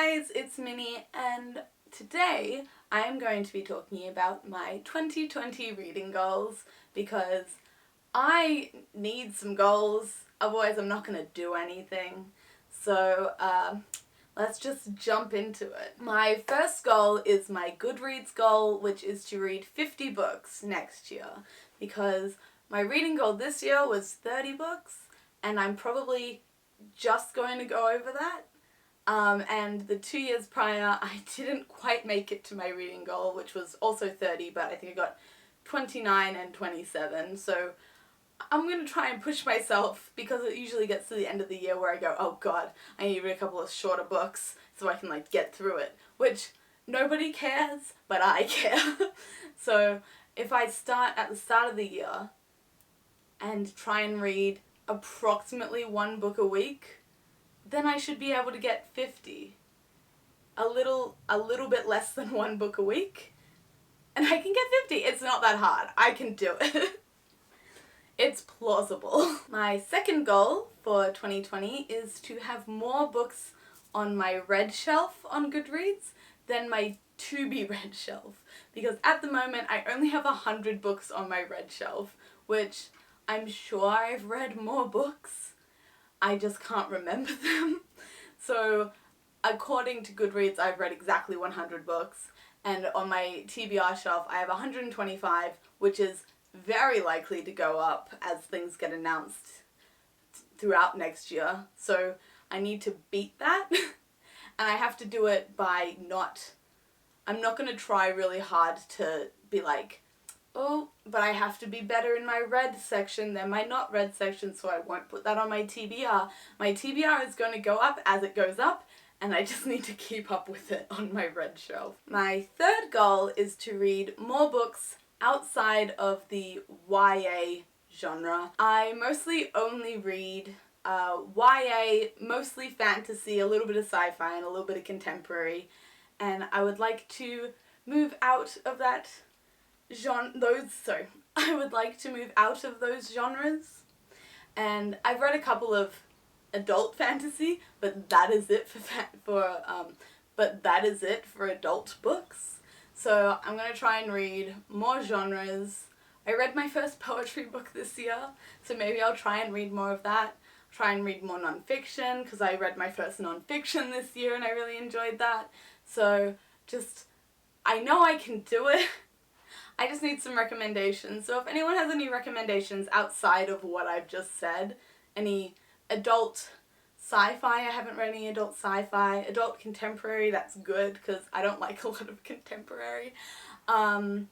guys, it's Minnie, and today I am going to be talking about my 2020 reading goals because I need some goals, otherwise I'm not going to do anything. So let's just jump into it. My first goal is my Goodreads goal, which is to read 50 books next year, because my reading goal this year was 30 books, and I'm probably just going to go over that. And the 2 years prior, I didn't quite make it to my reading goal, which was also 30, but I think I got 29 and 27, so I'm going to try and push myself, because it usually gets to the end of the year where I go, oh god, I need to read a couple of shorter books so I can get through it, which nobody cares, but I care. So if I start at the start of the year and try and read approximately one book a week, then I should be able to get 50. A little bit less than one book a week, and I can get 50. It's not that hard. I can do it. It's plausible. My second goal for 2020 is to have more books on my read shelf on Goodreads than my to-be-read shelf, because at the moment I only have 100 books on my read shelf, which I'm sure I've read more books. I just can't remember them. So according to Goodreads, I've read exactly 100 books, and on my TBR shelf I have 125, which is very likely to go up as things get announced throughout next year. So I need to beat that, and I have to do it by I'm not going to try really hard to be like, oh, but I have to be better in my read section than my not read section, so I won't put that on my TBR. My TBR is going to go up as it goes up, and I just need to keep up with it on my read shelf. My third goal is to read more books outside of the YA genre. I mostly only read YA, mostly fantasy, a little bit of sci-fi, and a little bit of contemporary, and I would like to move out of that I would like to move out of those genres, and I've read a couple of adult fantasy, but that is it for adult books. So I'm gonna try and read more genres. I read my first poetry book this year, so maybe I'll try and read more of that. Try and read more non-fiction, because I read my first non-fiction this year and I really enjoyed that. So I know I can do it. I just need some recommendations. So if anyone has any recommendations outside of what I've just said, any adult sci-fi, I haven't read any adult sci-fi, adult contemporary, that's good because I don't like a lot of contemporary, non-fiction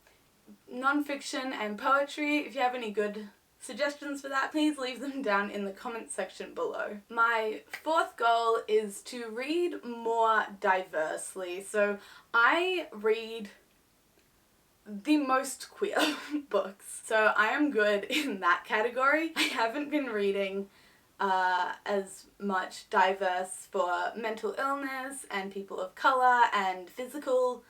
and poetry, if you have any good suggestions for that, please leave them down in the comment section below. My fourth goal is to read more diversely. So I read the most queer books, so I am good in that category. I haven't been reading as much diverse for mental illness and people of colour and physical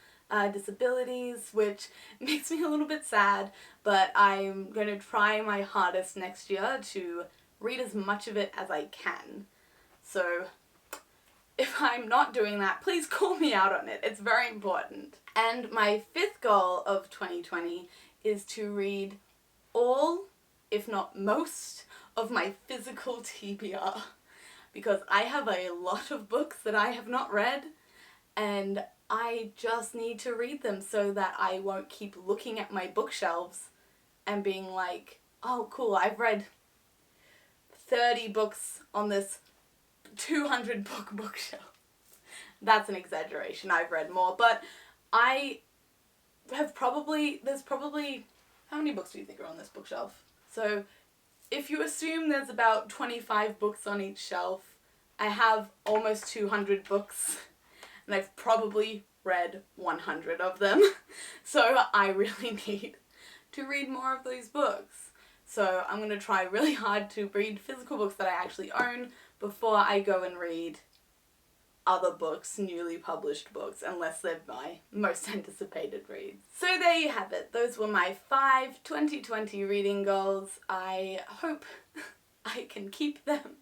disabilities, which makes me a little bit sad, but I'm going to try my hardest next year to read as much of it as I can. So if I'm not doing that, please call me out on it. It's very important. And my fifth goal of 2020 is to read all, if not most, of my physical TBR, because I have a lot of books that I have not read, and I just need to read them so that I won't keep looking at my bookshelves and being like, oh cool, I've read 30 books on this 200 book bookshelf. That's an exaggeration, I've read more, but there's probably, how many books do you think are on this bookshelf? So if you assume there's about 25 books on each shelf, I have almost 200 books, and I've probably read 100 of them. So I really need to read more of those books. So I'm going to try really hard to read physical books that I actually own before I go and read other books, newly published books, unless they're my most anticipated reads. So there you have it. Those were my 5 2020 reading goals. I hope I can keep them.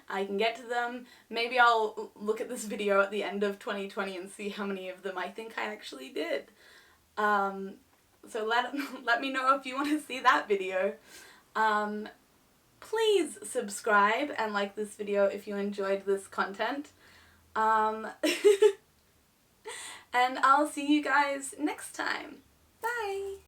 I can get to them. Maybe I'll look at this video at the end of 2020 and see how many of them I think I actually did. So let me know if you want to see that video. Please subscribe and like this video if you enjoyed this content. And I'll see you guys next time. Bye!